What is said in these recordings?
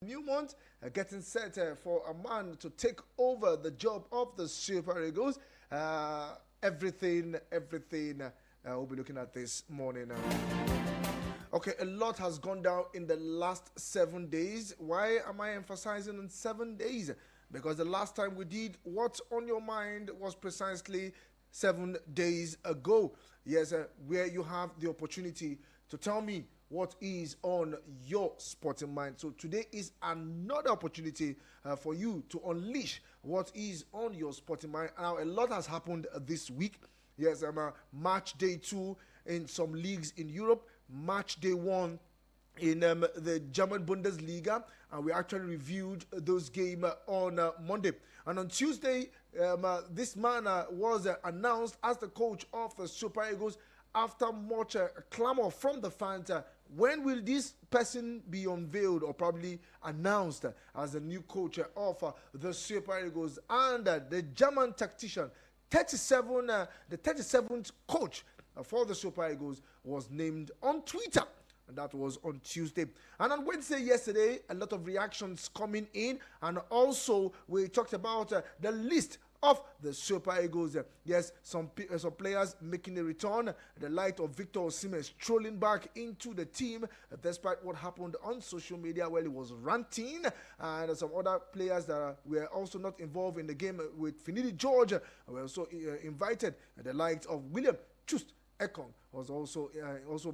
New month, getting set for a man to take over the job of the Super Eagles. Everything we'll be looking at this morning. Okay, a lot has gone down in the last 7 days. Why am I emphasizing on 7 days? Because the last time we did What's on Your Mind was precisely 7 days ago. Yes, where you have the opportunity to tell me what is on your sporting mind. So today is another opportunity for you to unleash what is on your sporting mind. Now, a lot has happened this week. Yes, match day 2 in some leagues in Europe, match day 1 in the German Bundesliga, and we actually reviewed those games on Monday. And on Tuesday, this man was announced as the coach of the Super Eagles after much clamor from the fans. When will this person be unveiled or probably announced as the new coach of the Super Eagles? And the German tactician, the 37th coach for the Super Eagles, was named on Twitter. And that was on Tuesday. And on Wednesday yesterday, a lot of reactions coming in. And also, we talked about the list of the Super Eagles. Yes, some players making a return. The light of Victor Osimhen strolling back into the team despite what happened on social media while he was ranting. And some other players that were also not involved in the game with Finidi George were also invited. The light of William Chust Ekong was also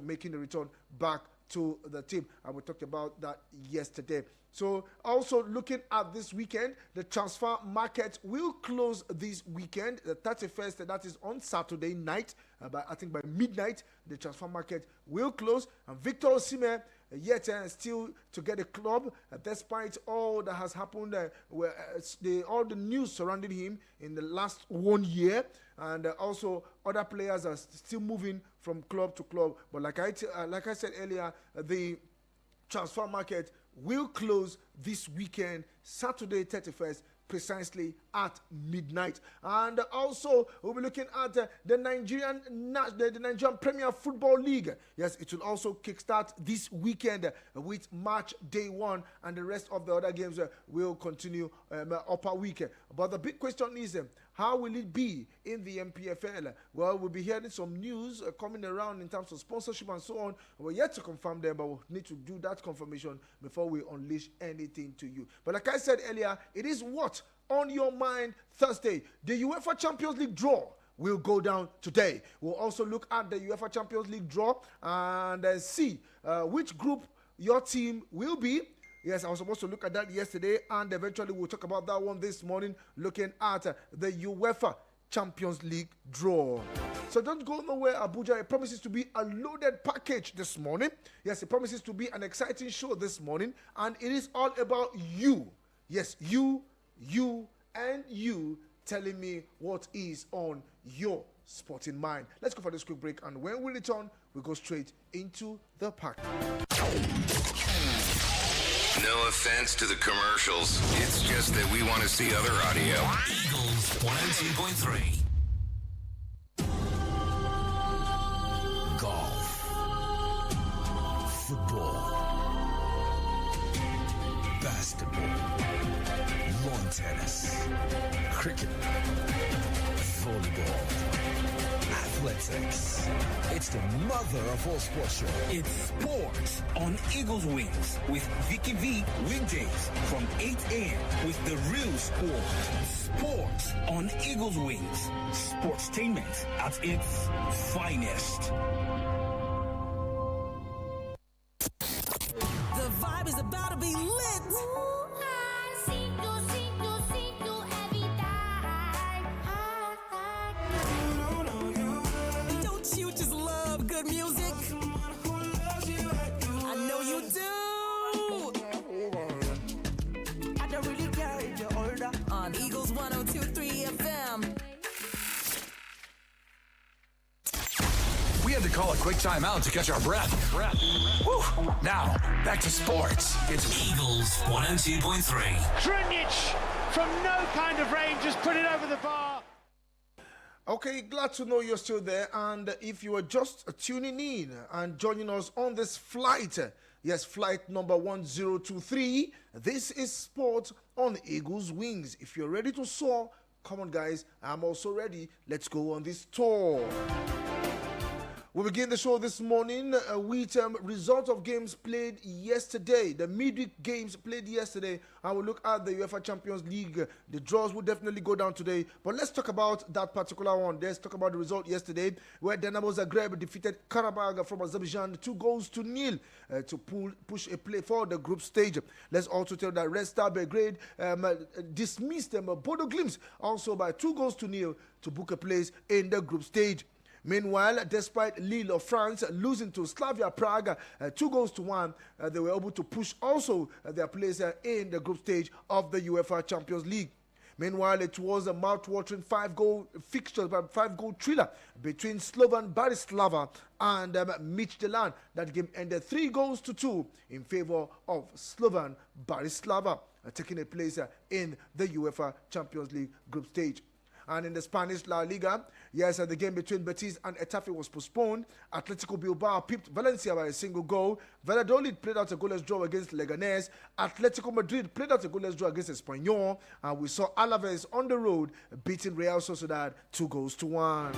making a return back to the team, and we talked about that yesterday. So also looking at this weekend, the transfer market will close this weekend, the 31st, that is on Saturday night. I think by midnight, the transfer market will close, and Victor Osimhen yet still to get a club, despite all that has happened, all the news surrounding him in the last 1 year, and also other players are still moving from club to club. But like I said earlier, the transfer market will close this weekend, Saturday 31st, precisely at midnight. And also, we'll be looking at the Nigerian Premier Football League. Yes, it will also kickstart this weekend with match day 1, and the rest of the other games will continue upper week. But the big question is, how will it be in the MPFL? Well, we'll be hearing some news coming around in terms of sponsorship and so on. We're yet to confirm them, but we'll need to do that confirmation before we unleash anything to you. But like I said earlier, it is what on your mind Thursday. The UEFA Champions League draw will go down today. We'll also look at the UEFA Champions League draw and see which group your team will be. Yes, I was supposed to look at that yesterday, and eventually we'll talk about that one this morning, looking at the UEFA Champions League draw. So don't go nowhere, Abuja. It promises to be a loaded package this morning. Yes, it promises to be an exciting show this morning, and it is all about you. Yes, you, and you telling me what is on your sporting mind. Let's go for this quick break, and when we return, we go straight into the pack. No offense to the commercials. It's just that we want to see other audio. Eagles 102.3. Golf. Football. Basketball. Lawn tennis. Cricket. Volleyball. Athletics. It's the mother of all sports show. It's sports on Eagles Wings with Vicky V weekdays from 8 a.m. with the real sport. Sports on Eagles Wings. Sportstainment at its finest. The vibe is about to be lit. Don't you just love good music? I know you do. I don't really care if you're older. On Eagles 102.3 FM. We had to call a quick timeout to catch our breath. Woo. Now, back to sports. It's Eagles 102.3. Trinic from no kind of range just put it over the bar. Okay, glad to know you're still there. And if you are just tuning in and joining us on this flight Yes, flight number 1023. This is Sport on Eagles Wings. If you're ready to soar, come on, guys. I'm also ready. Let's go on this tour. We begin the show this morning with result of games played yesterday. The midweek games played yesterday. And we'll look at the UEFA Champions League. The draws will definitely go down today. But let's talk about that particular one. Let's talk about the result yesterday where Dinamo Zagreb defeated Karabag from Azerbaijan 2-0 to push a play for the group stage. Let's also tell that Red Star Belgrade dismissed Bodo Glimt also by 2-0 to book a place in the group stage. Meanwhile, despite Lille of France losing to Slavia Prague 2-1, they were able to push also their place in the group stage of the UEFA Champions League. Meanwhile, it was a mouth-watering 5-goal fixture, 5-goal thriller between Slovan Bratislava and Midtjylland. That game ended 3-2 in favor of Slovan Bratislava, taking a place in the UEFA Champions League group stage. And in the Spanish La Liga, yes, the game between Betis and Getafe was postponed. Atletico Bilbao pipped Valencia by a single goal. Valladolid played out a goalless draw against Leganés. Atletico Madrid played out a goalless draw against Espanyol. And we saw Alaves on the road beating Real Sociedad 2-1.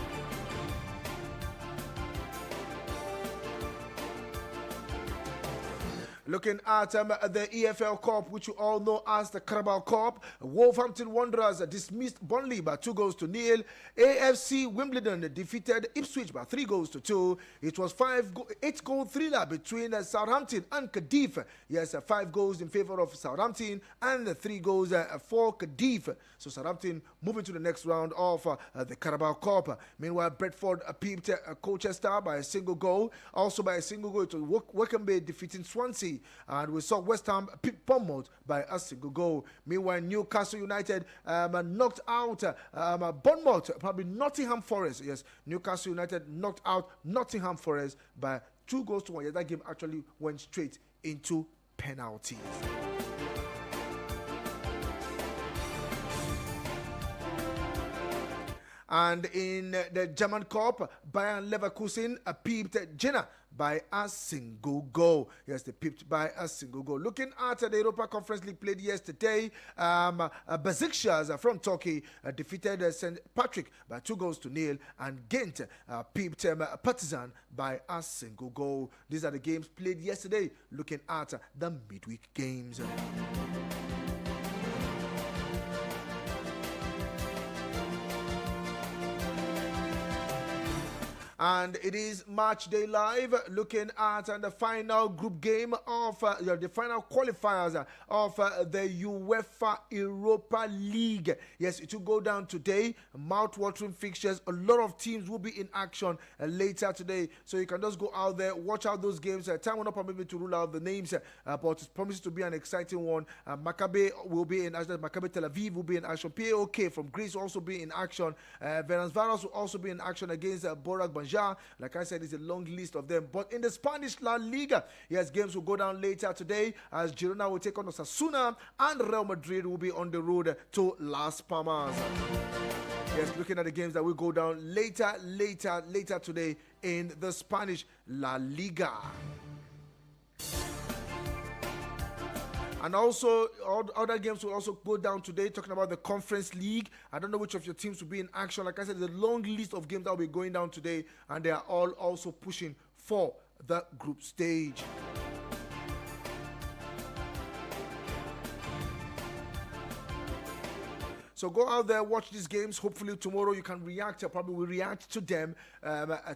Looking at the EFL Cup, which you all know as the Carabao Cup, Wolverhampton Wanderers dismissed Burnley by 2-0. AFC Wimbledon defeated Ipswich by 3-2. It was 8-goal thriller between Southampton and Cardiff. Yes, 5 goals in favor of Southampton and 3 goals for Cardiff. So Southampton moving to the next round of the Carabao Cup. Meanwhile, Brentford peeped Colchester by a single goal. Also by a single goal, it was Wycombe Bay defeating Swansea. And we saw West Ham pick Bournemouth by a single goal. Meanwhile, Newcastle United knocked out Bournemouth, probably Nottingham Forest. Yes, Newcastle United knocked out Nottingham Forest by 2-1. Yes, that game actually went straight into penalties. And in the German Cup, Bayern Leverkusen peeped Jena by a single goal. Yes, they peeped by a single goal. Looking at the Europa Conference League played yesterday, Besiktas from Turkey defeated St. Patrick by 2-0, and Ghent peeped Partizan by a single goal. These are the games played yesterday. Looking at the midweek games. And it is Match Day Live, looking at the final group game of the final qualifiers of the UEFA Europa League. Yes, it will go down today. Mouth-watering fixtures. A lot of teams will be in action later today. So you can just go out there, watch out those games. Time will not permit me to rule out the names, but it promises to be an exciting one. Maccabi will be in action. Maccabi Tel Aviv will be in action. PAOK from Greece will also be in action. Ferencváros will also be in action against Borac Banja. Like I said, it's a long list of them. But in the Spanish La Liga, yes, games will go down later today as Girona will take on Osasuna and Real Madrid will be on the road to Las Palmas. Yes, looking at the games that will go down later today in the Spanish La Liga. And also, other games will also go down today, talking about the Conference League. I don't know which of your teams will be in action. Like I said, there's a long list of games that will be going down today, and they are all also pushing for the group stage. So go out there, watch these games. Hopefully tomorrow you can react. Probably we'll react to them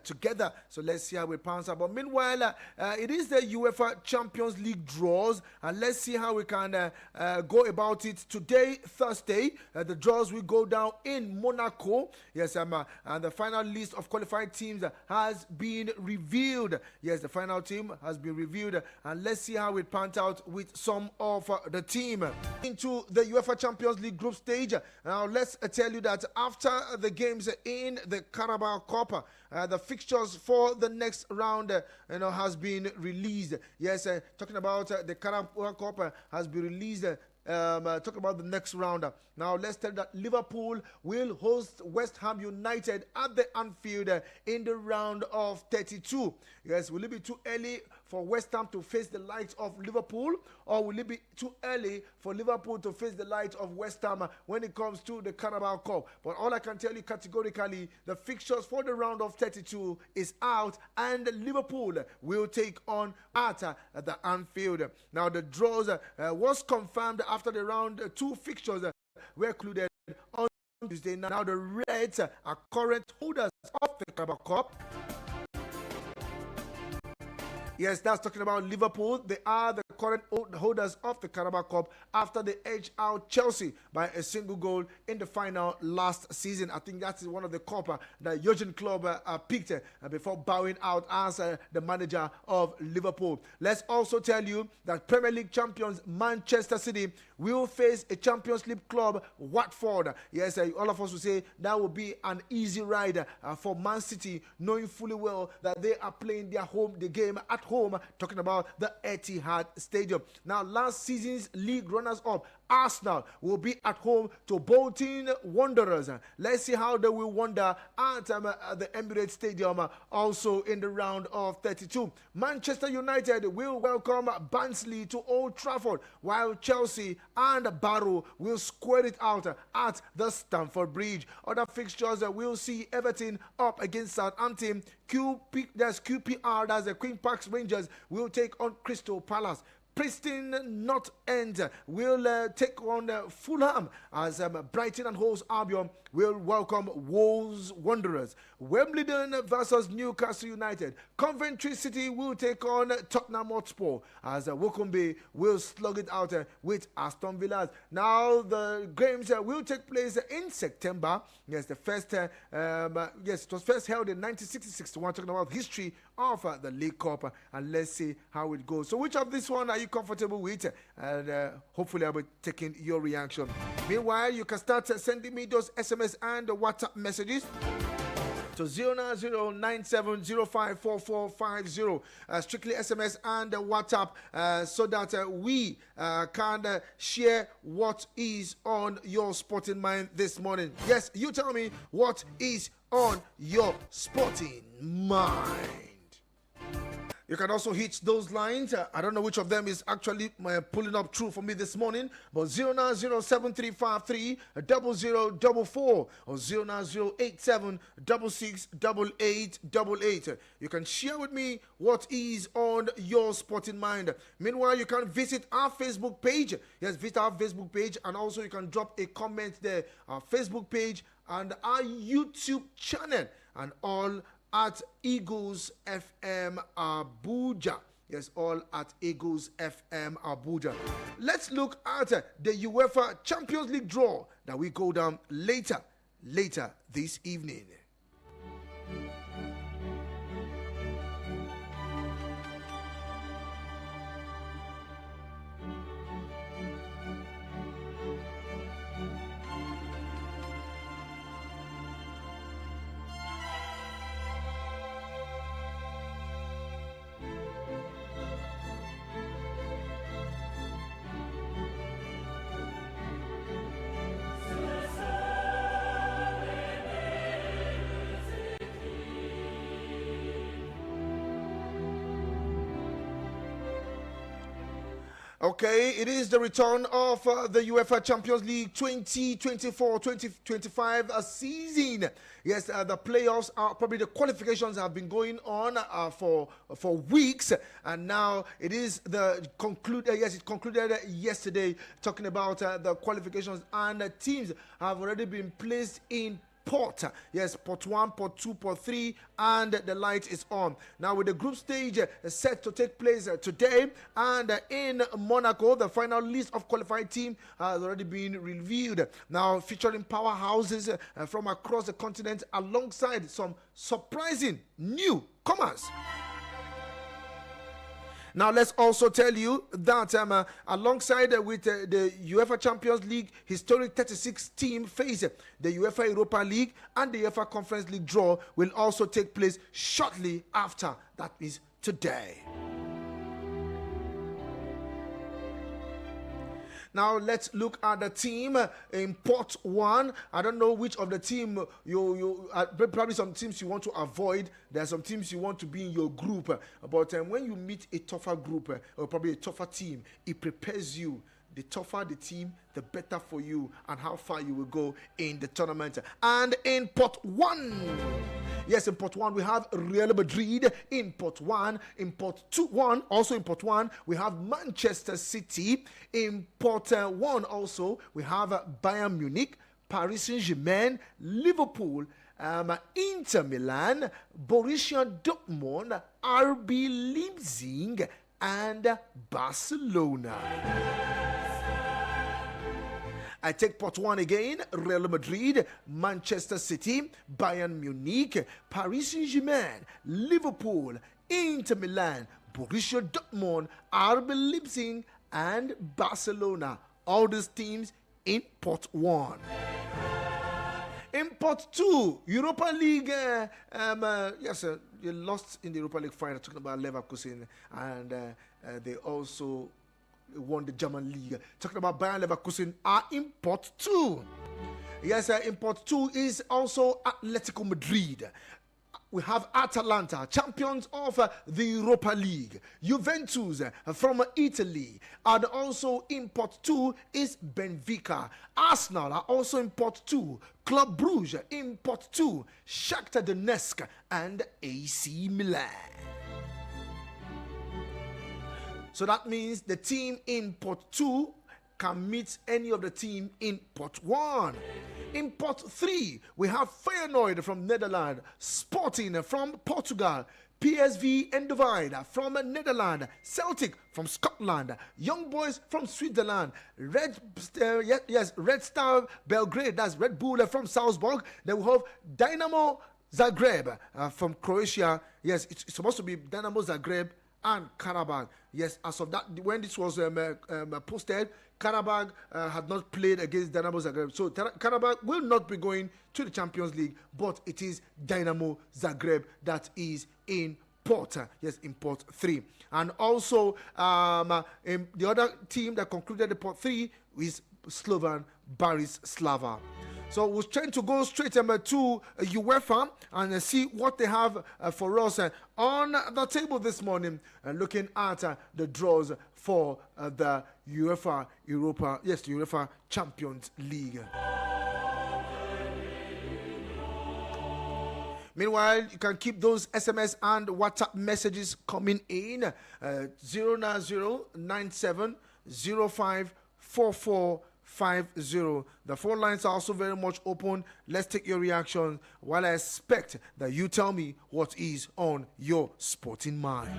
together. So let's see how it pans out. But meanwhile, it is the UEFA Champions League draws. And let's see how we can go about it. Today, Thursday, the draws will go down in Monaco. Yes, and the final list of qualified teams has been revealed. Yes, the final team has been revealed. And let's see how it pans out with some of the team. Into the UEFA Champions League group stage. Now, let's tell you that after the games in the Carabao Cup, the fixtures for the next round, has been released. Yes, talking about the Carabao Cup has been released. Talk about the next round. Now let's tell that Liverpool will host West Ham United at the Anfield in the round of 32. Yes, will it be too early for West Ham to face the likes of Liverpool, or will it be too early for Liverpool to face the likes of West Ham when it comes to the Carabao Cup? But all I can tell you categorically, the fixtures for the round of 32 is out, and Liverpool will take on at the Anfield. Now, the draws was confirmed after the round 2 fixtures were concluded on Tuesday. Now, the Reds are current holders of the Carabao Cup. Yes, that's talking about Liverpool. They are the current holders of the Carabao Cup after they edged out Chelsea by a single goal in the final last season. I think that is one of the cup that Jurgen Klopp picked before bowing out as the manager of Liverpool. Let's also tell you that Premier League champions Manchester City will face a Champions League club, Watford. Yes, all of us will say that will be an easy ride for Man City, knowing fully well that they are playing the game at home, talking about the Etihad Stadium. Now, last season's league runners-up, Arsenal, will be at home to Bolton Wanderers. Let's see how they will wander at the Emirates Stadium, also in the round of 32. Manchester United will welcome Barnsley to Old Trafford, while Chelsea and Barrow will square it out at the Stamford Bridge. Other fixtures will see Everton up against Southampton. QPR, that's the Queen Park Rangers, will take on Crystal Palace. Preston North End will take on Fulham as Brighton and Hove Albion will welcome Wolves Wanderers. Wimbledon versus Newcastle United. Coventry City will take on Tottenham Hotspur as Wokombe will slug it out with Aston Villa. Now the games will take place in September. Yes, it was first held in 1966. We're talking about history of the League Cup, and let's see how it goes. So which of this one are you comfortable with? And hopefully I'll be taking your reaction. Meanwhile, you can start sending me those SMS and WhatsApp messages to 09097054450. Strictly SMS and WhatsApp, so that we can share what is on your sporting mind this morning. Yes, you tell me what is on your sporting mind. You can also hit those lines. I don't know which of them is actually pulling up true for me this morning, but 09073530044 or 09087668888. You can share with me what is on your sporting mind. Meanwhile, you can visit our Facebook page. Yes, visit our Facebook page, and also you can drop a comment there. Our Facebook page and our YouTube channel, and all at Eagles FM Abuja. Yes, all at Eagles FM Abuja. Let's look at the UEFA Champions League draw that we go down later this evening. Okay, it is the return of the UEFA Champions League 2024-2025 season. Yes, the playoffs are probably the qualifications have been going on for weeks, and now it is the conclude. Yes, it concluded yesterday. Talking about the qualifications, and the teams have already been placed in pot. Yes, pot 1, pot 2, pot 3, and the light is on. Now, with the group stage set to take place today, and in Monaco, the final list of qualified team has already been revealed. Now, featuring powerhouses from across the continent alongside some surprising newcomers. Now, let's also tell you that alongside with the UEFA Champions League historic 36 team phase, the UEFA Europa League and the UEFA Conference League draw will also take place shortly after. That is today. Now let's look at the team in pot 1. I don't know which of the team you probably some teams you want to avoid. There are some teams you want to be in your group. But when you meet a tougher group or probably a tougher team, it prepares you. The tougher the team, the better for you and how far you will go in the tournament. And in pot 1, yes, in pot 1 we have Real Madrid in pot 1. In pot 1, also in pot 1, we have Manchester City. In pot 1 also, we have Bayern Munich, Paris Saint-Germain, Liverpool, Inter Milan, Borussia Dortmund, RB Leipzig, and Barcelona. I take pot 1 again: Real Madrid, Manchester City, Bayern Munich, Paris Saint-Germain, Liverpool, Inter Milan, Borussia Dortmund, RB Leipzig, and Barcelona. All these teams in pot 1. In pot 2, Europa League, yes, they lost in the Europa League final, talking about Leverkusen, and they also won the German league. Talking about Bayern Leverkusen are in pot 2. Yes, in pot 2 is also Atletico Madrid. We have Atalanta, champions of the Europa League. Juventus from Italy. And also in pot 2 is Benfica. Arsenal are also in pot 2. Club Brugge in pot 2. Shakhtar Donetsk and AC Milan. So that means the team in pot 2 can meet any of the team in pot 1. In pot 3, we have Feyenoord from Netherlands, Sporting from Portugal, PSV Eindhoven from Netherlands, Celtic from Scotland, Young Boys from Switzerland, Red Star Belgrade, that's Red Bull from Salzburg. Then we have Dynamo Zagreb from Croatia. Yes, it's supposed to be Dynamo Zagreb and Karabakh. Yes, as of that, when this was posted, Karabakh had not played against Dynamo Zagreb. So Karabakh will not be going to the Champions League, but it is Dynamo Zagreb that is in pot. Yes, in pot 3. And also, in the other team that concluded the pot 3 is Slovan Bratislava. So we're trying to go straight to UEFA and see what they have for us on the table this morning, looking at the draws for the UEFA Champions League. Meanwhile, you can keep those SMS and WhatsApp messages coming in. 09097054450. The phone lines are also very much open. Let's take your reaction while I expect that you tell me what is on your sporting mind.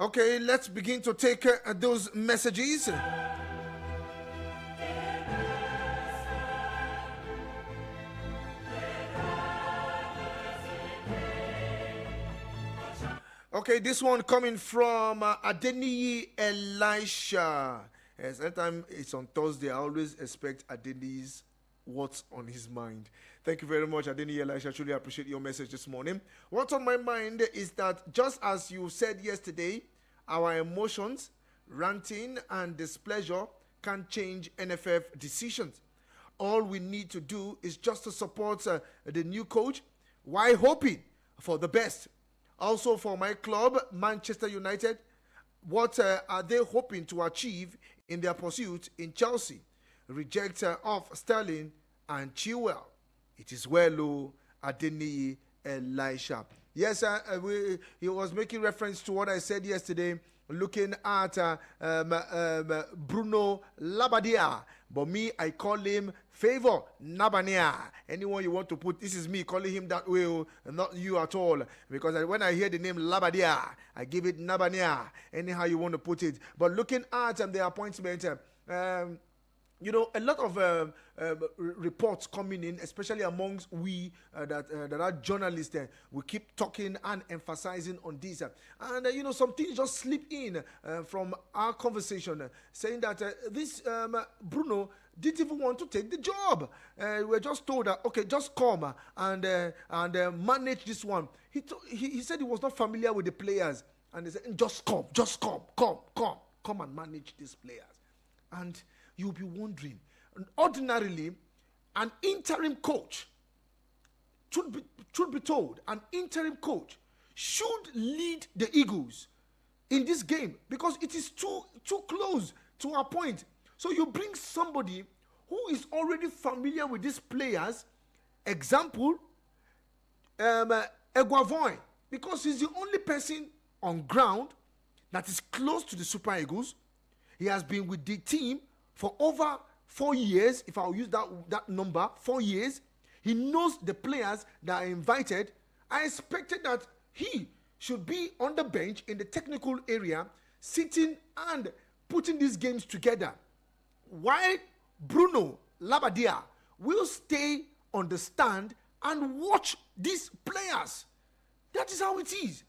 Okay, let's begin to take those messages. Okay, this one coming from Adeniyi Elisha. Yes, anytime it's on Thursday, I always expect Adeniyi's what's on his mind. Thank you very much, Adeniyi Elisha. I truly appreciate your message this morning. What's on my mind is that just as you said yesterday, our emotions, ranting, and displeasure can change NFF decisions. All we need to do is just to support the new coach while hoping for the best. Also for my club, Manchester United, what are they hoping to achieve in their pursuit in Chelsea? Reject of Sterling and Chilwell. It is well, Adeniyi Elisha. Yes, he was making reference to what I said yesterday, looking at Bruno Labbadia. But me, I call him Favor Nabania. Anyone you want to put, this is me calling him that way, not you at all. Because when I hear the name Labbadia, I give it Nabania. Anyhow you want to put it. But looking at the appointment, you know, a lot of reports coming in, especially amongst we that are journalists. We keep talking and emphasizing on this. And, you know, some things just slip in from our conversation, saying that this Bruno didn't even want to take the job. We're just told that, okay, just come and manage this one. He said he was not familiar with the players. And they said, just come and manage these players. And you'll be wondering, ordinarily, an interim coach, should be told, an interim coach should lead the Eagles in this game because it is too close to our point. So you bring somebody who is already familiar with these players, example, Eguavoin, because he's the only person on ground that is close to the Super Eagles. He has been with the team for over 4 years, if I'll use that number, 4 years. He knows the players that are invited. I expected that he should be on the bench in the technical area, sitting and putting these games together. While Bruno Labbadia will stay on the stand and watch these players. That is how it is.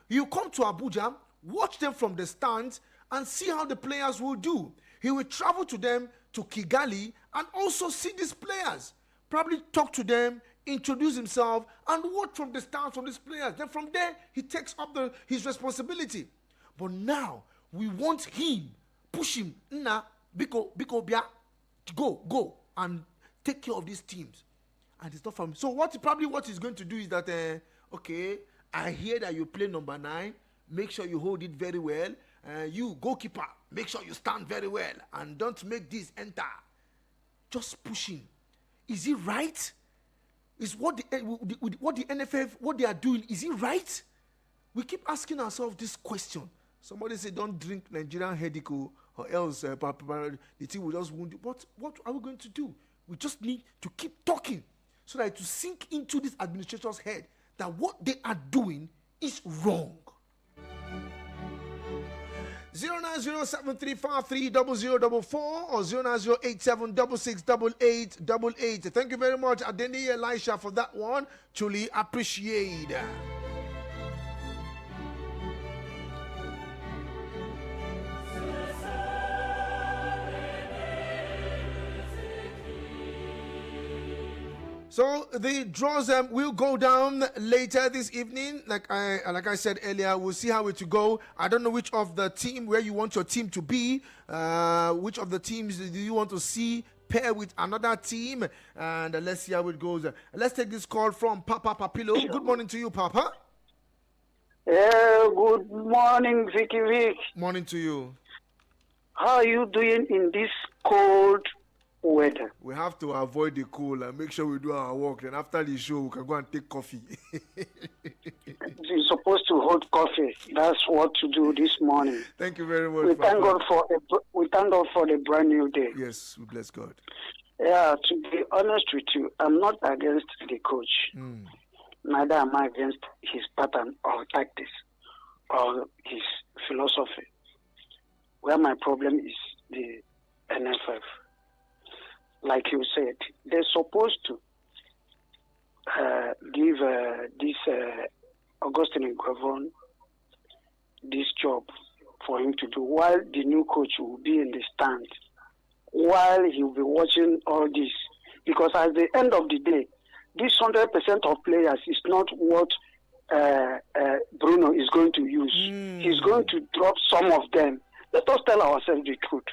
You come to Abuja, watch them from the stands, and see how the players will do. He will travel to them to Kigali and also see these players. Probably talk to them, introduce himself, and watch from the stands from these players. Then from there, he takes up his responsibility. But now, we want him, push him, Biko, Bia, go, and take care of these teams. And it's not from him. So what he's going to do is that, okay, I hear that you play number 9. Make sure you hold it very well. You, goalkeeper, make sure you stand very well. And don't make this enter. Just pushing. Is it right? Is what the NFF, what they are doing, is it right? We keep asking ourselves this question. Somebody say, don't drink Nigerian headache or else the team will just wound you. What are we going to do? We just need to keep talking so that to sink into this administrator's head that what they are doing is wrong. 09073530044 or 09087668888. Thank you very much, Adeni Elisha, for that one. Truly appreciate. So the draws will go down later this evening. Like I said earlier, we'll see how it will go. I don't know which of the team where you want your team to be. Which of the teams do you want to see pair with another team? And let's see how it goes. Let's take this call from Papa Papilo. Good morning to you, Papa. Good morning, Vicky. Morning to you. How are you doing in this cold weather? We have to avoid the cold and make sure we do our work. Then after the show, we can go and take coffee. You're supposed to hold coffee. That's what to do this morning. Thank you very much. We thank God for the brand new day. Yes, we bless God. Yeah, to be honest with you, I'm not against the coach. Neither am I against his pattern or tactics or his philosophy. Where my problem is the NFF. Like you said, they're supposed to give this Augustine Gavon this job for him to do, while the new coach will be in the stand, while he will be watching all this. Because at the end of the day, this 100% of players is not what Bruno is going to use. He's going to drop some of them. Let us tell ourselves the truth.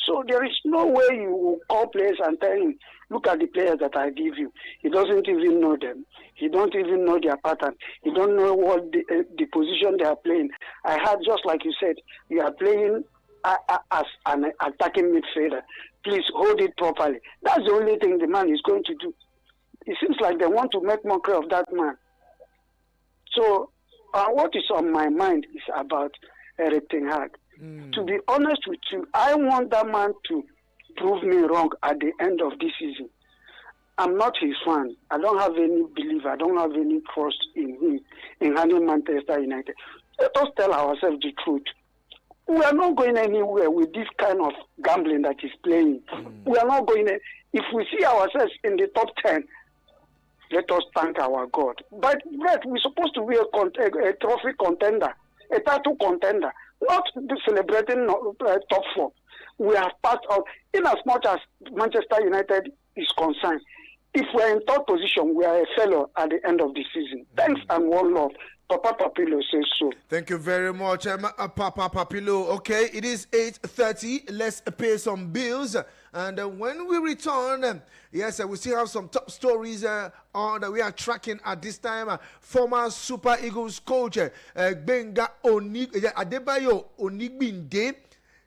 So there is no way you will call players and tell him, look at the players that I give you. He doesn't even know them. He don't even know their pattern. He don't know what the position they are playing. I heard, just like you said, you are playing as an attacking midfielder. Please hold it properly. That's the only thing the man is going to do. It seems like they want to make mockery of that man. So what is on my mind is about Eric Ten Hag. To be honest with you, I want that man to prove me wrong at the end of this season. I'm not his fan. I don't have any belief. I don't have any trust in him in handling Manchester United. Let us tell ourselves the truth. We are not going anywhere with this kind of gambling that is playing. We are not going. If we see ourselves in the top 10, let us thank our God. But we're supposed to be a trophy contender, a title contender, not celebrating top 4. We have passed out. In as much as Manchester United is concerned, if we're in third position, we are a failure at the end of the season. Thanks and one love. Papa Papilo says so. Thank you very much, Papa Papilo. Okay, it is 8:30. Let's pay some bills. And when we return, yes, we still have some top stories that we are tracking at this time. Former Super Eagles coach Benga Adebayo Onigbinde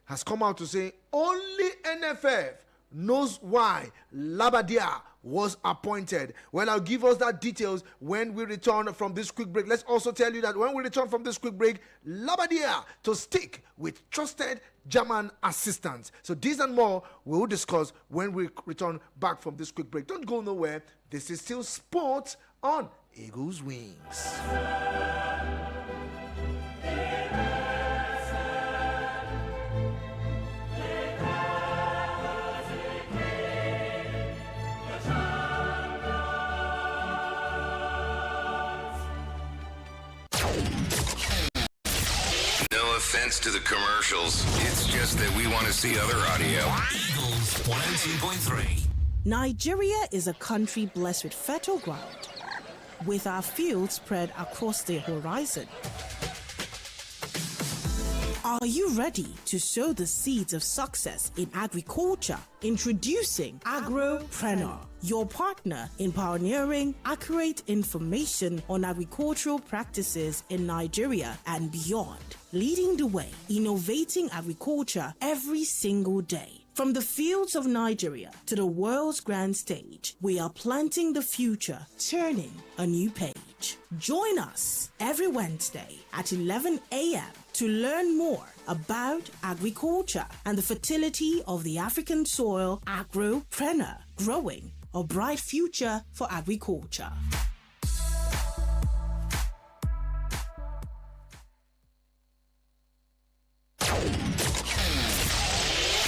has come out to say only NFF knows why Labadia was appointed. Well, I'll give us that details when we return from this quick break. Let's also tell you that when we return from this quick break, Labadia to stick with trusted German assistants. So these and more we will discuss when we return back from this quick break. Don't go nowhere. This is still sports on Eagles Wings. No offense to the commercials. It's just that we want to see other audio. Eagles 102.3. Nigeria is a country blessed with fertile ground, with our fields spread across the horizon. Are you ready to sow the seeds of success in agriculture? Introducing Agropreneur, your partner in pioneering accurate information on agricultural practices in Nigeria and beyond. Leading the way, innovating agriculture every single day. From the fields of Nigeria to the world's grand stage, we are planting the future, turning a new page. Join us every Wednesday at 11 a.m. to learn more about agriculture and the fertility of the African soil. Agropreneur, growing a bright future for agriculture.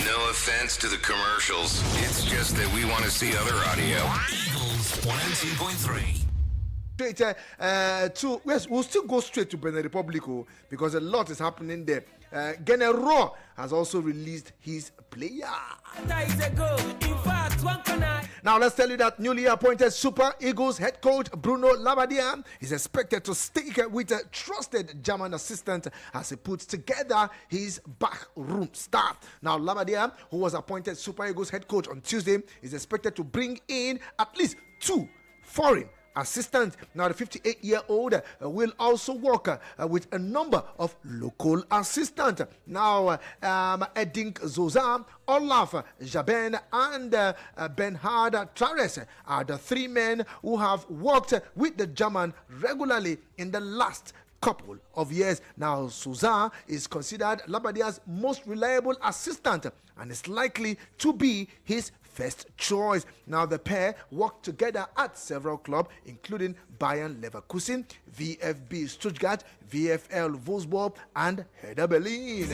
No offense to the commercials. It's just that we want to see other audio. Eagles 102.3. We'll still go straight to Benin Republic because a lot is happening there. Genero has also released his player. Now let's tell you that newly appointed Super Eagles head coach Bruno Labbadia is expected to stick with a trusted German assistant as he puts together his backroom staff. Now Labbadia, who was appointed Super Eagles head coach on Tuesday, is expected to bring in at least 2 foreign assistant. Now the 58-year-old will also work with a number of local assistants. Now Edink Zoza, Olaf Jaben and Bernhard Trares are the 3 men who have worked with the German regularly in the last couple of years. Now Souza is considered Labbadia's most reliable assistant and is likely to be his first choice. Now the pair worked together at several clubs including Bayern Leverkusen, VfB Stuttgart, VfL Wolfsburg and Hertha Berlin.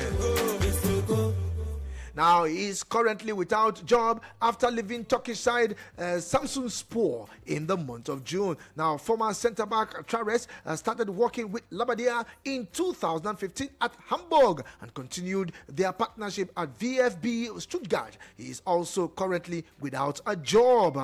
Now he is currently without job after leaving Turkish side Samsunspor in the month of June. Now former centre-back Trares started working with Labbadia in 2015 at Hamburg and continued their partnership at VfB Stuttgart. He is also currently without a job.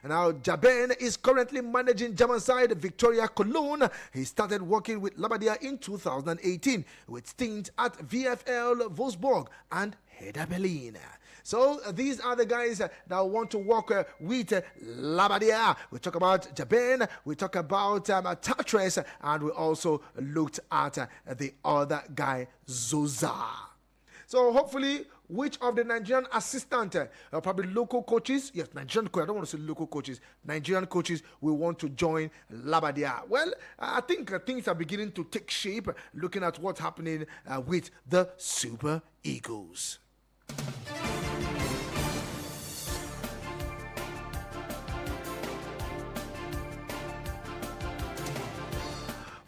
Now, Jaben is currently managing German side Victoria Cologne. He started working with Labbadia in 2018 with stints at VfL Wolfsburg and Hertha Berlin. So these are the guys that want to work with Labbadia. We talk about Jaben, we talk about Tatres, and we also looked at the other guy, Zoza. So hopefully, which of the Nigerian assistant, probably local coaches, yes, Nigerian coaches, I don't want to say local coaches, Nigerian coaches will want to join Labbadia? Well, I think things are beginning to take shape, looking at what's happening with the Super Eagles.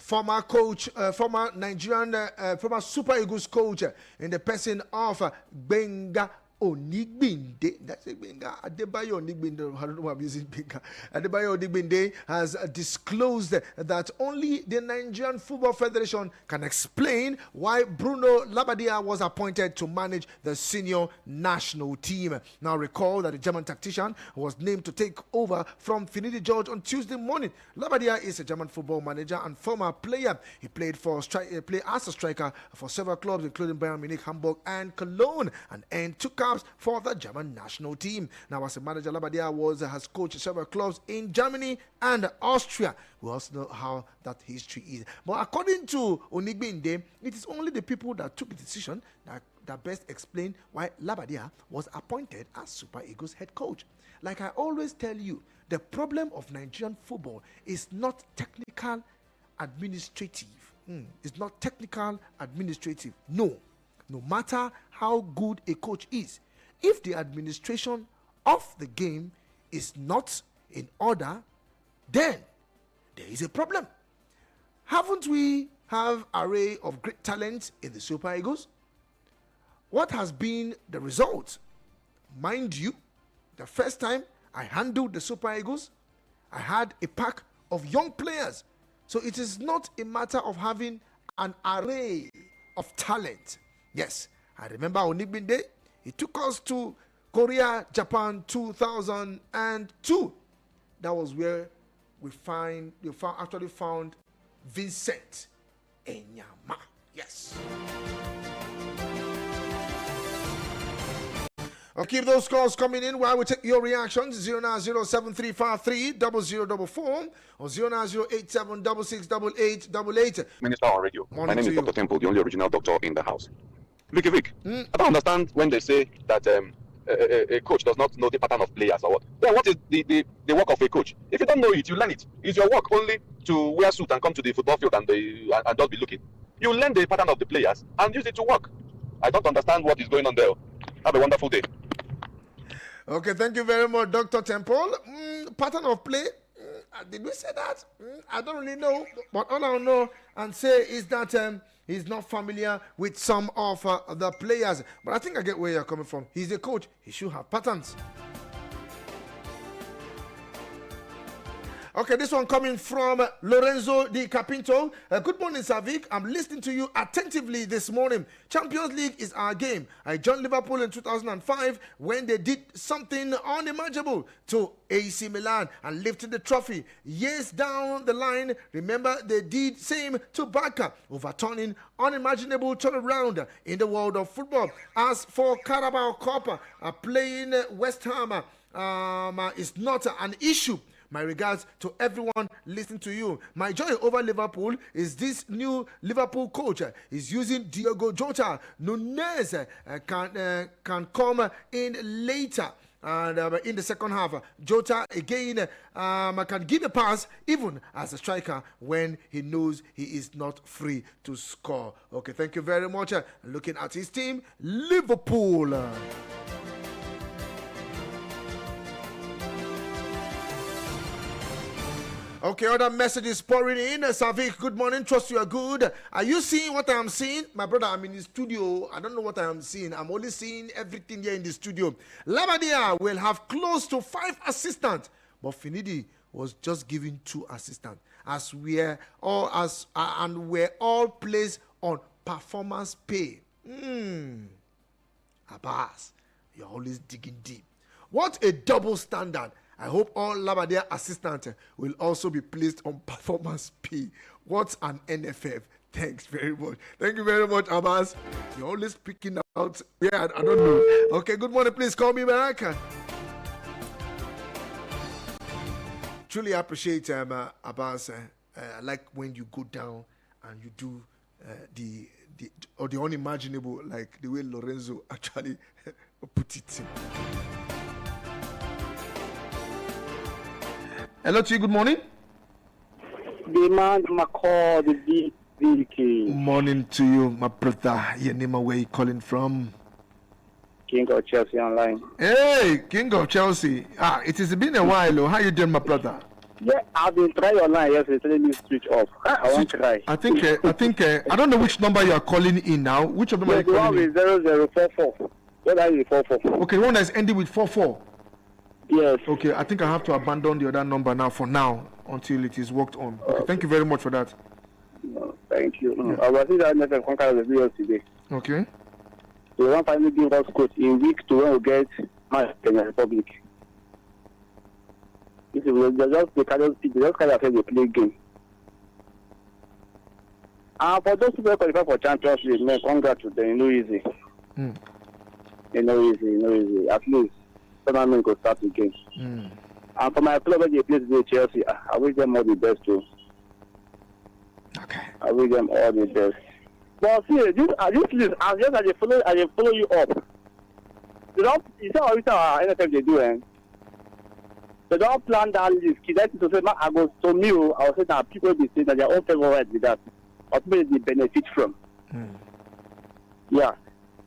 former coach, former Nigerian, former Super Eagles coach in the person of Benga Onigbinde. That's it, Benga. Adebayo Onigbinde. I don't know why I'm using Benga. Adebayo Onigbinde has disclosed that only the Nigerian Football Federation can explain why Bruno Labbadia was appointed to manage the senior national team. Now recall that the German tactician was named to take over from Finidi George on Tuesday morning. Labbadia is a German football manager and former player. He played as a striker for several clubs including Bayern Munich, Hamburg and Cologne, and earned 2 caps for the German national team. Now, as a manager, Labbadia has coached several clubs in Germany and Austria. We also know how that history is. But according to Onigbinde, it is only the people that took the decision that best explain why Labbadia was appointed as Super Eagles head coach. Like I always tell you, the problem of Nigerian football is not technical administrative. It's not technical administrative. No matter how good a coach is, if the administration of the game is not in order, then there is a problem. Haven't we have array of great talents in the Super Eagles? What has been the result? Mind you, the first time I handled the Super Eagles, I had a pack of young players. So it is not a matter of having an array of talent. Yes, I remember Onigbinde. He took us to Korea, Japan, 2002. That was where we actually found Vincent Enyama. Yes. I'll keep those calls coming in while we take your reactions. 09073530044 or 09087668888. Minister on radio. Morning My name to is you. Dr. Temple, the only original doctor in the house. Vick. I don't understand when they say that a coach does not know the pattern of players or what. Then what is the work of a coach? If you don't know it, you learn it. It's your work only to wear suit and come to the football field and just be looking. You learn the pattern of the players and use it to work. I don't understand what is going on there. Have a wonderful day. Okay, thank you very much, Dr. Temple. Pattern of play. Did we say that? I don't really know. But all I know and say is that he's not familiar with some of the players. But I think I get where you're coming from. He's a coach. He should have patterns. Okay, this one coming from Lorenzo Di Capinto. Good morning, Sir Vick. I'm listening to you attentively this morning. Champions League is our game. I joined Liverpool in 2005 when they did something unimaginable to AC Milan and lifted the trophy. Years down the line, remember they did same to Barca, overturning unimaginable turnaround in the world of football. As for Carabao Cup, playing West Ham is not an issue. My regards to everyone listening to you. My joy over Liverpool is this new Liverpool coach is using Diogo Jota. Nunez can come in later. And in the second half, Jota again can give a pass even as a striker when he knows he is not free to score. Okay, thank you very much. Looking at his team, Liverpool. Okay, other messages pouring in. Savik, good morning. Trust you are good. Are you seeing what I am seeing? My brother, I'm in the studio. I don't know what I am seeing. I'm only seeing everything here in the studio. Labbadia will have close to 5 assistants, but Finidi was just given 2 assistants. We're all placed on performance pay. Abbas, you're always digging deep. What a double standard. I hope all Labbadia assistants will also be placed on performance pay. What an NFF. Thanks very much. Thank you very much, Abbas. You're always picking out. Yeah, I don't know. Okay, good morning. Please call me back. Truly appreciate Abbas. I like when you go down and you do the unimaginable, like the way Lorenzo actually put it. Hello to you, good morning. Demand Macau, the Vicky. Morning to you, my brother. Your name, where you calling from? King of Chelsea online. Hey, King of Chelsea. It has been a while. How you doing, my brother? Yeah, I've been trying your line yesterday, telling me switch off. I want to try. I think I don't know which number you are calling in now. Which of them are you The one calling in? with 0044. What are you 44? Okay, one that's ending with 44. Yes. Okay, I think I have to abandon the other number now for now until it is worked on. Okay, thank you very much for that. No, thank you. I was in that network conquer the video today. Okay. So we want finally give us coach in week to when we get match in the Republic. This is they just kind of they play game. And for those people qualify for Champions League, man, congrats to them. You know easy. You know easy. At least tournament will start again. And for my club, when they play today, Chelsea, I wish them all the best too. Okay. I wish them all the best. But see, this list, as they follow you up. You see how NFF they do, they don't plan that list. That's to say, I go to me, I will say that people be saying that their own favorite with that, or people they benefit from. Yeah.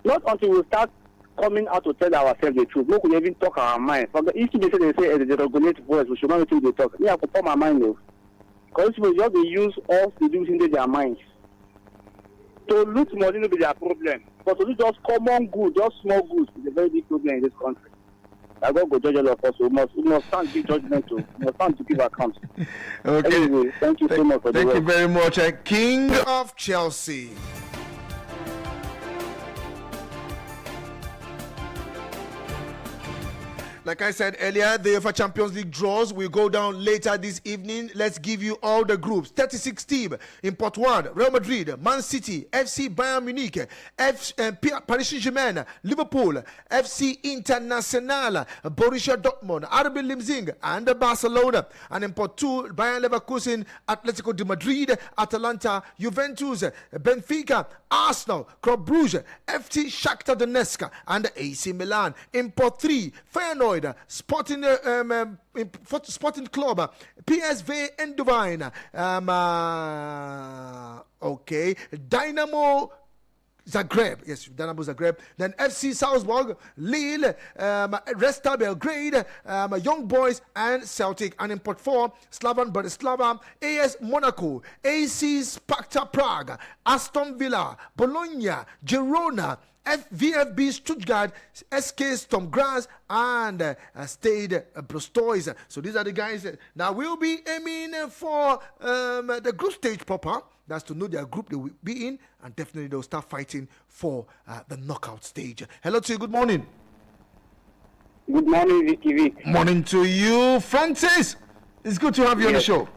Not until we start coming out to tell ourselves the truth. We could even talk our mind. But if they say they regulate voice, we should not think they talk. Me, I could put my mind though. Because people just they use all the things into their minds. To lose money will be their problem. But to do just common good, just small good, is a very big problem in this country. I go judge all of us. We must stand to give judgment to. We must stand to give accounts. Okay. Anyway, thank you so much for the Thank you work. very much. King of Chelsea. Like I said earlier, the UEFA Champions League draws will go down later this evening. Let's give you all the groups. 36 teams in Pot 1, Real Madrid, Man City, FC Bayern Munich, Paris Saint-Germain, Liverpool, FC International, Borussia Dortmund, RB Leipzig, and Barcelona. And in Pot 2, Bayern Leverkusen, Atletico de Madrid, Atalanta, Juventus, Benfica, Arsenal, Club Brugge, FC Shakhtar Donetsk, and AC Milan. In Pot 3, Feyenoord, Sporting Club, PSV Eindhoven, okay, Dynamo Zagreb, yes, Dynamo Zagreb, then FC Salzburg, Lille, Red Star Belgrade, Young Boys, and Celtic. And in Pot 4, Slavan Bratislava, AS Monaco, AC Sparta Prague, Aston Villa, Bologna, Girona, VfB Stuttgart, SK Sturm Graz, and Stade Brestois. So these are the guys that now will be aiming for the group stage proper. That's to know their group they will be in, and definitely they'll start fighting for the knockout stage. Hello to you. Good morning. Good morning, Vicky. Morning to you, Francis. It's good to have you on the show.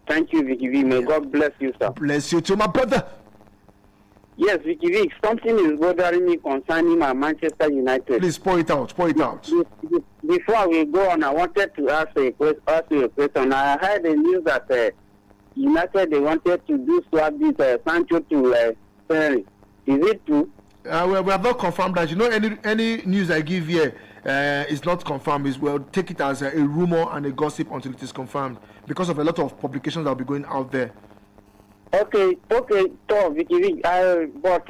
Thank you, Vicky. May God bless you, sir. Bless you too, my brother. Yes, Vicky, something is bothering me concerning my Manchester United. Please pour it out. Before we go on, I wanted to ask you a question. I heard the news that United they wanted to do swap this Sancho to Sterling. Is it true? We have not confirmed that. You know, any news I give here is not confirmed. We'll take it as a rumor and a gossip until it is confirmed because of a lot of publications that will be going out there. Okay, so Vicky, but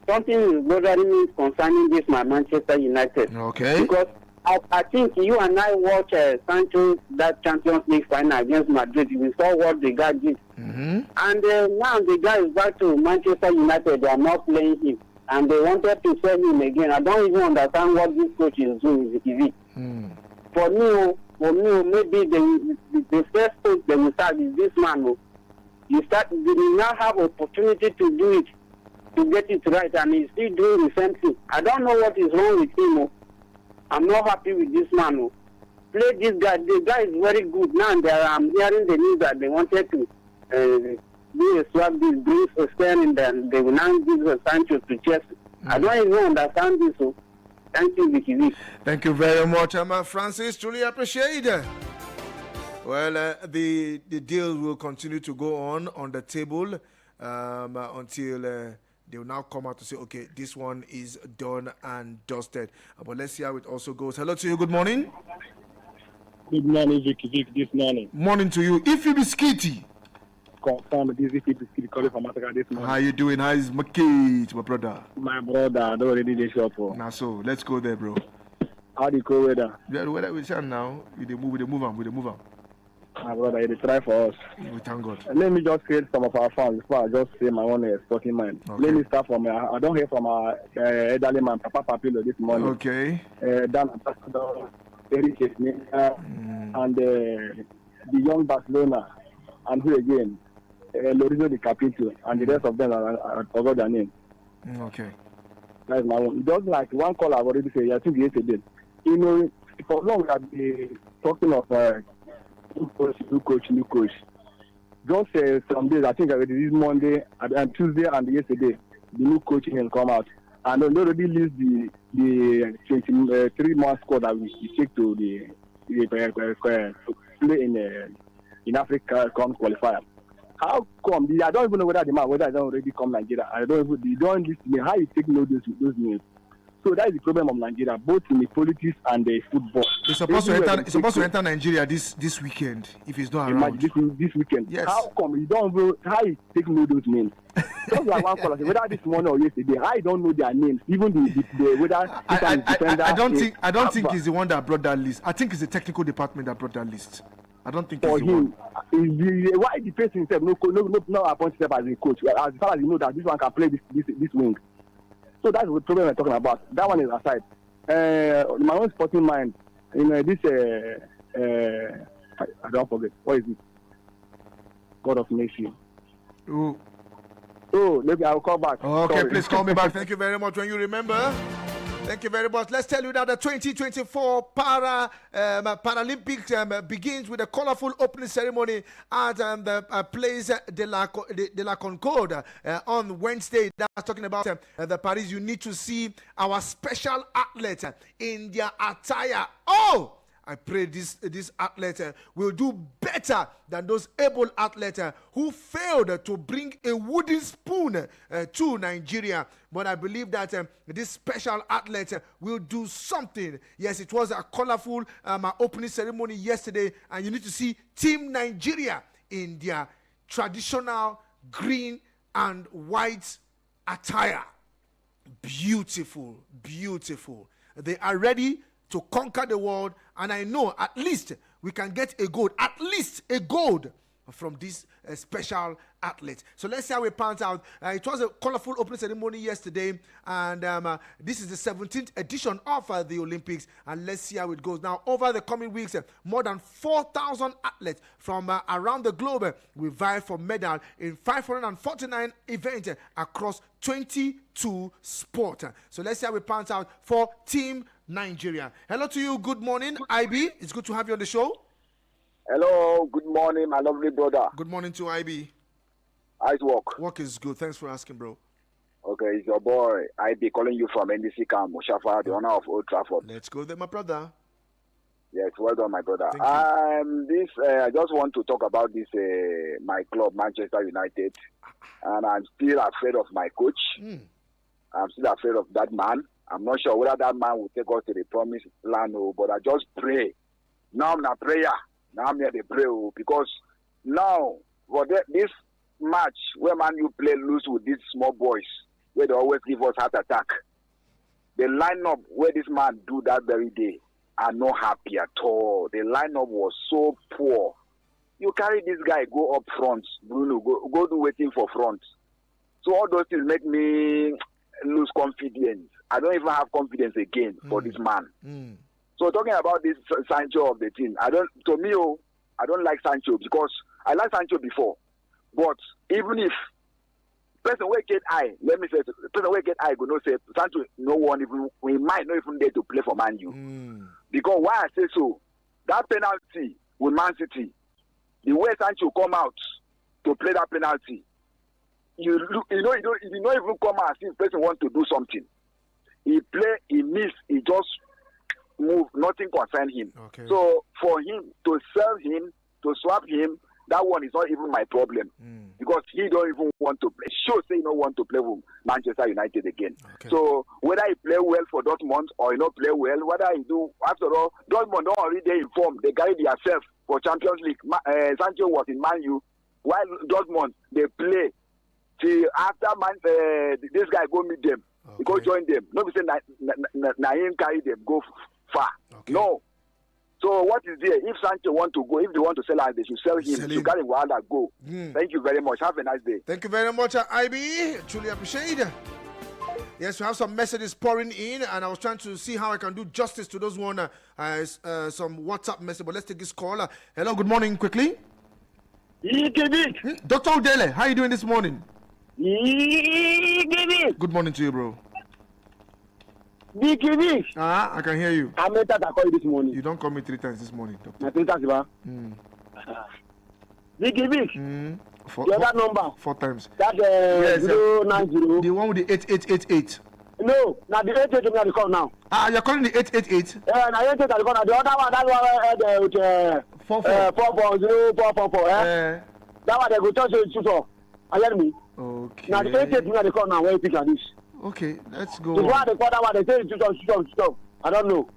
something is bothering me concerning this my Manchester United. Okay. Because I think you and I watch Sancho that Champions League final against Madrid. We saw what the guy did, and now the guy is back to Manchester United. They are not playing him, and they wanted to sell him again. I don't even understand what this coach is doing with Vicky. For me, maybe the first coach they will start is this man. You now have opportunity to do it, to get it right, and he's still doing the same thing. I don't know what is wrong with him. I'm not happy with this man. Play this guy. The guy is very good. Now I'm hearing the news that they wanted to do a swap, bring Sterling, and they will now give Sancho to Chelsea. I don't even understand this. Thank you, Vicky. Thank you very much, Francis. Truly appreciate it. Well, the deal will continue to go on the table until they will now come out to say, okay, this one is done and dusted. But let's see how it also goes. Hello to you. Good morning. Good morning, Vicky. This morning. Morning to you. If you be skitty. Confirm this Vicky Biscuit calling from Africa this morning. How you doing? How is my kid, my brother? My brother, I don't already dey shop for. Now so, let's go there, bro. How the cold weather? Yeah, the weather we share now. We dey move am. My brother, they try for us. We thank God. Let me just create some of our fans before I just say my own sporting mind. Okay. Let me start from, I don't hear from our elderly man, Papa Papilo, this morning. Okay. Dan Ambassador, Eric and the young Barcelona, and who again? Lorenzo Di Capito, and the rest of them, I forgot their name. Okay. That's my own. Just like one call I've already said, I think yesterday. You know, for long I've been talking of new coach. Just some days, I think already this Monday and Tuesday and yesterday, the new coaching will come out. And they already list the 23-month squad that we take to the play in Africa come qualifier. How come? I don't even know whether I don't already come Nigeria. They don't list me. How you take note those names? So that is the problem of Nigeria, both in the politics and the football. It's supposed to enter Nigeria this weekend if it's not around. This weekend. Yes. How come you don't know? How you take note those names? Just like one caller, whether this morning or yesterday, I don't know their names. Even the whether I don't think he's the one that brought that list. I think it's the technical department that brought that list. I don't think for he's the him, one. Why the person himself no appoint himself as a coach? As far as you know that this one can play this wing. So that's the problem we're talking about. That one is aside. My own sporting mind, this I don't forget. What is it? God of mercy. Oh, maybe I'll call back. Okay, Sorry. please call me back. Thank you very much. When you remember. Thank you very much. Let's tell you that the 2024 Paralympics begins with a colorful opening ceremony at the Place de la Concorde on Wednesday. That's talking about the Paris. You need to see our special athletes in their attire. Oh! I pray this athlete will do better than those able athletes who failed to bring a wooden spoon to Nigeria. But I believe that this special athlete will do something. Yes, it was a colorful opening ceremony yesterday, and you need to see Team Nigeria in their traditional green and white attire. Beautiful, beautiful. They are ready to conquer the world, and I know at least we can get a gold from this special athlete. So let's see how it pans out. It was a colorful opening ceremony yesterday, and this is the 17th edition of the Olympics, and let's see how it goes. Now, over the coming weeks, more than 4,000 athletes from around the globe will vie for medal in 549 events across 22 sports. So let's see how it pans out for Team Nigeria. Hello to you. Good morning, IB. It's good to have you on the show. Hello. Good morning, my lovely brother. Good morning to IB. How's work? Work is good. Thanks for asking, bro. Okay, it's your boy IB calling you from NDC camp, Mushafa, the owner of Old Trafford. Let's go there, my brother. Yes, well done, my brother. I just want to talk about this my club, Manchester United, and I'm still afraid of my coach. I'm still afraid of that man. I'm not sure whether that man will take us to the promised land, but I just pray. Now I'm not prayer. Now I'm here to pray, because now for this match where Man U play loose with these small boys, where they always give us heart attack. The lineup where this man do that very day are not happy at all. The lineup was so poor. You carry this guy, go up front, Bruno, go do waiting for front. So all those things make me lose confidence. I don't even have confidence again for this man. So talking about this Sancho of the team, I don't like Sancho because I like Sancho before. But even if person will get eye, let me say, person will get eye, go no say Sancho, no one even, we might not even dare to play for Man U. Because why I say so, that penalty with Man City, the way Sancho come out to play that penalty, you don't even come out as if person want to do something. He play, he miss, he just move, nothing concern him. Okay. So for him to sell him, to swap him, that one is not even my problem. Because he don't even want to play. Sure say he don't want to play with Manchester United again. Okay. So whether he play well for Dortmund or he not play well, whether he do, after all, Dortmund don't already informed. They carry themselves for Champions League. Sancho was in Man U, while Dortmund, they play till after this guy go meet them. Okay. He go join them. Nobody say na him carry them go far. Okay. No. So what is there? If Sancho want to go, if they want to sell him, they should sell him. To carry Wada go. Thank you very much. Have a nice day. Thank you very much, IB. Truly appreciate it. Yes, we have some messages pouring in, and I was trying to see how I can do justice to those some WhatsApp message. But let's take this call. Hello, good morning, quickly. Dr. Odele, how are you doing this morning? Good morning to you, bro. Vicky. I can hear you. I meant that I call you this morning. You don't call me 3 times this morning, doctor. 3 times, Vicky. The other number. 4 times. That 090. The one with the 8888. No, now the 88 I'm call now. You're calling the 888? Yeah, now 88 I call now. The other one, that one with 44044. That one they go touch you for. You hear me? Okay. Now the 88 I call now. Where you pick at this? Okay, let's go. The one they call that one they say stop. I don't know.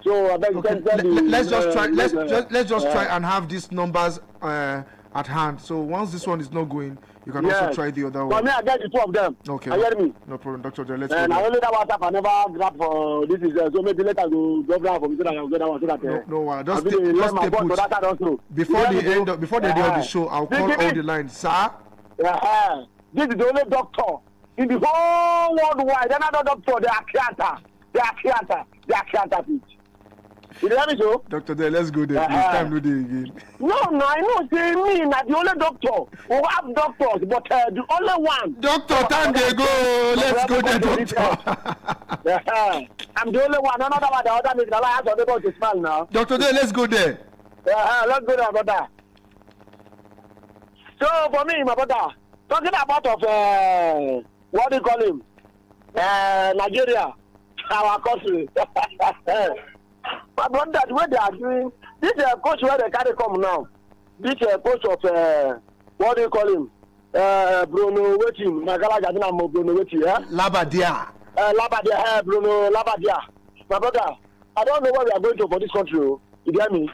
So I beg let's just try. Let's just try and have these numbers at hand. So once this one is not going, you can also try the other one. For me, I get the 2 of them. Okay. You hear me? No problem, Doctor. Let's go. And I only that WhatsApp I never grab for this is so maybe later go grab for me so that I will get that one so that. No, just stay put. Before the end of the show, I'll call all the lines, sir. Yeah. This is the only doctor in the whole worldwide. Another doctor, they are theater pitch. You hear me, so? Doctor, let's go there. This time, no day again. No, I know. Say me, not the only doctor. We have doctors, but the only one. Doctor, time they go. Let's go there, doctor. I'm the only one. Another one, the other is the last one about to smile now. Doctor, let's go there. Let's go there, brother. So, for me, my brother, talking about what do you call him? Nigeria, our country. My brother, the way they are doing, this coach where they carry come now, this coach of, what do you call him? Bruno Waiting, Magala Jadina Bruno Waiting, Labadia. Bruno Labadia. My brother, I don't know what we are going to for this country, you get me?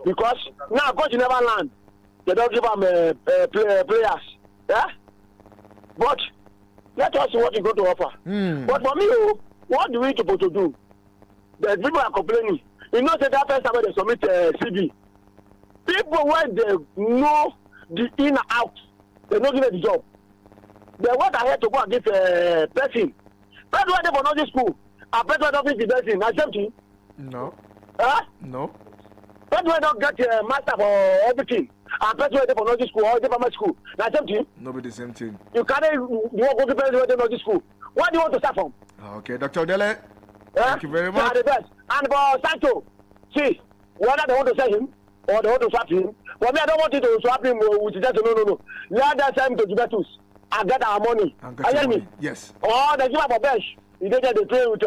Because now coach never land. They don't give them players. Yeah? But let us see what you go to offer. But for me, what do we supposed to do? The people are complaining. You know, that first time they submit CV. People when they know the in and out, they don't give the job. They want ahead to go and give person. That's why they for not this school. I bet what office the person. I same thing. No. No. That's why don't get a master for everything. I bet why they for not this school or they for my school. I same thing. Nobody the same thing. You can't go to person where they not this school. What do you want to start from? Okay, Dr. Odele. Thank you very much. They are the best. And for Sancho, see, whether they want to sell him or they want to swap him. For me, I don't want you to swap him with just no. Let them send him to Juventus and get our money. You hear me? Yes. Or they give up a bench. They play with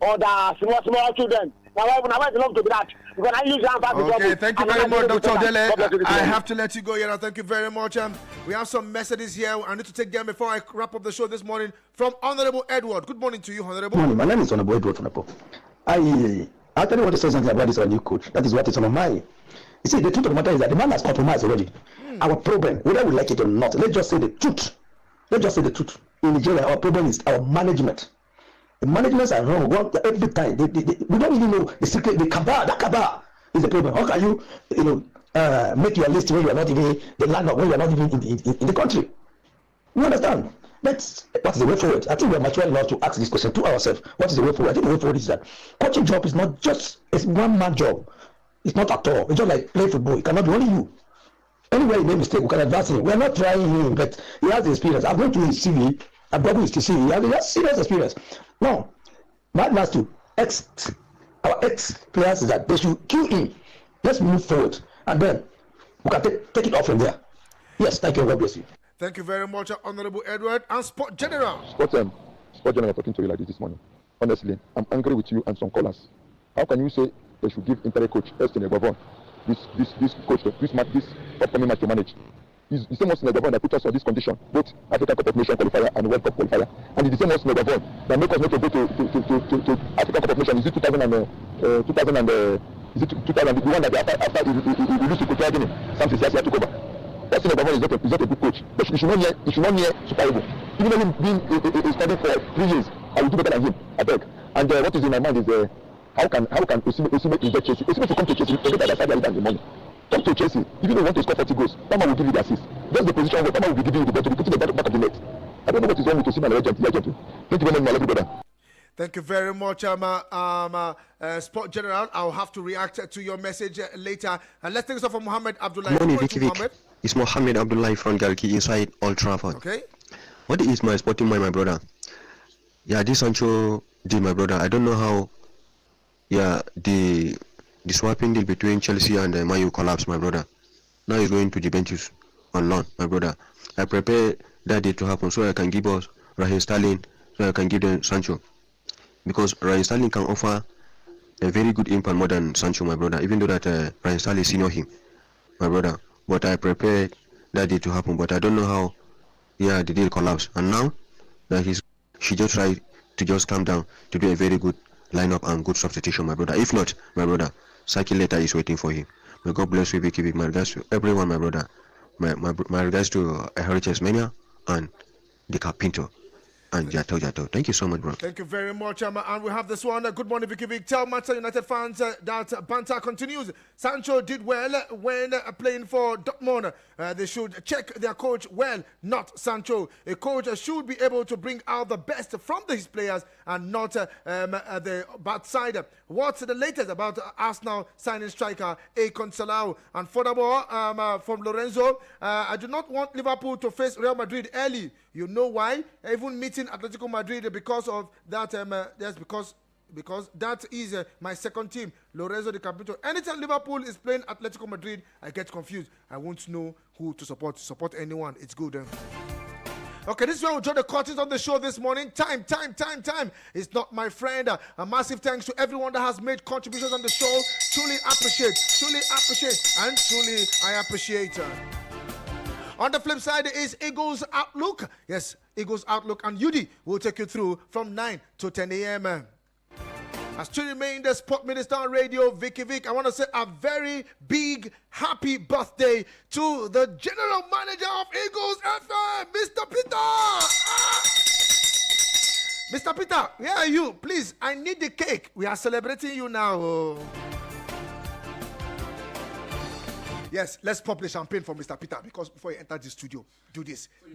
all the small children. Now I love to be that. Because I use them. Okay, thank you very much, Dr. Odele. I have to let you go here now. Thank you very much. We have some messages here. I need to take them before I wrap up the show this morning from Honorable Edward. Good morning to you, Honorable. Good morning. My name is Honorable Edward from Apo. I actually want to say something about this new coach. That is what is on my mind. You see, the truth of the matter is that the man has compromised already. Our problem, whether we like it or not, let's just say the truth. In Nigeria, our problem is our management. The managements are wrong every time. We don't even know the secret. The cabal, that cabal is the problem. How can you make your list when you are not even the landlord, when you are not even in the country? You understand? What is the way forward? I think we are mature enough to ask this question to ourselves. What is the way forward? I think the way forward is that coaching job is not just a one-man job. It's not at all. It's just like play football. It cannot be only you. Anywhere he made mistake, we can advance him. We are not trying him, but he has the experience. I've gone to his CV. I've gotten his CV. He has serious experience. Now, my last two our ex-players is that they should kill him. Let's move forward, and then we can take it off from there. Yes, thank you. God bless you. Thank you very much, Honorable Edward. And Sport General. Sport General talking to you like this morning. Honestly, I'm angry with you and some callers. How can you say they should give interim coach Estin Egwavon this coach, this upcoming match to manage? He's the same Estin Egwavon that put us on this condition, both African Cup of Nations qualifier and World Cup qualifier. And it's the same Estin Egwavon that make us not to go to African Cup of Nations. Is it 2000 and is it 2000? The one that after he lose to Kotoa Guinea, Samson Siasia took over. Estin Egwavon is not a good coach. But he should not near Super Eagles. Even though him being a starting for 3 years, I will do better than him. I beg. And what is in my mind is How can Osimhen invest Chelsea? Osimhen to come to Chelsea, forget that Saudi Arabia the money. Come to Chelsea. If you don't want to score 40 goals, that man will give you the assist. That's the position where that man will be giving you the ball to be putting the ball back of the net. I don't know what is wrong with Osimhen and Legend. Thank you very much, my lovely brother. Thank you very much, Sport General. I'll have to react to your message later. And let's take this off from Mohammed Abdullah. Good morning, Vicky Vick. It's Mohammed Abdullah from Garki inside Old Trafford. Okay. What is my sporting mind, my brother? Yeah, this Sancho deal, my brother. I don't know how. Yeah, the swapping deal between Chelsea and Man U collapsed, my brother. Now he's going to Juventus on loan, my brother. I prepare that day to happen so I can give us Raheem Sterling, so I can give them Sancho. Because Raheem Sterling can offer a very good impact more than Sancho, my brother. Even though that Raheem Sterling senior him, my brother. But I prepared that day to happen. But I don't know how. Yeah, the deal collapsed. And now that she just tried to just calm down to do a very good lineup and good substitution, my brother. If not, my brother, Saki later is waiting for him. May God bless you, Vicky Vick. My regards to everyone, my brother. My regards to Heritage Mania and the Carpinto. And Jato. Thank you so much, bro. Thank you very much, and we have this one. Good morning, Vicky Vick. Tell Manchester United fans that banter continues. Sancho did well when playing for Dortmund. They should check their coach well, not Sancho. A coach should be able to bring out the best from his players and not the bad side. What's the latest about Arsenal signing striker Akon Salau? And furthermore, from Lorenzo, I do not want Liverpool to face Real Madrid early. You know why? Even meeting Atletico Madrid because of that. Yes, because that is my second team, Lorenzo de Capito. Anytime Liverpool is playing Atletico Madrid, I get confused. I won't know who to support. Support anyone. It's good. Okay, this is where we'll join the curtains on the show this morning. Time. It's not my friend. A massive thanks to everyone that has made contributions on the show. Truly appreciate, and truly I appreciate. On the flip side is Eagles Outlook. Yes, Eagles Outlook, and Yudi will take you through from 9 to 10 a.m. As to remain the Sport Minister on Radio, Vicky Vick, I want to say a very big happy birthday to the General Manager of Eagles FM, Mr. Peter. Mr. Peter, where are you? Please, I need the cake. We are celebrating you now. Yes, let's pop the champagne for Mr. Peter because before you enter the studio, do this. Do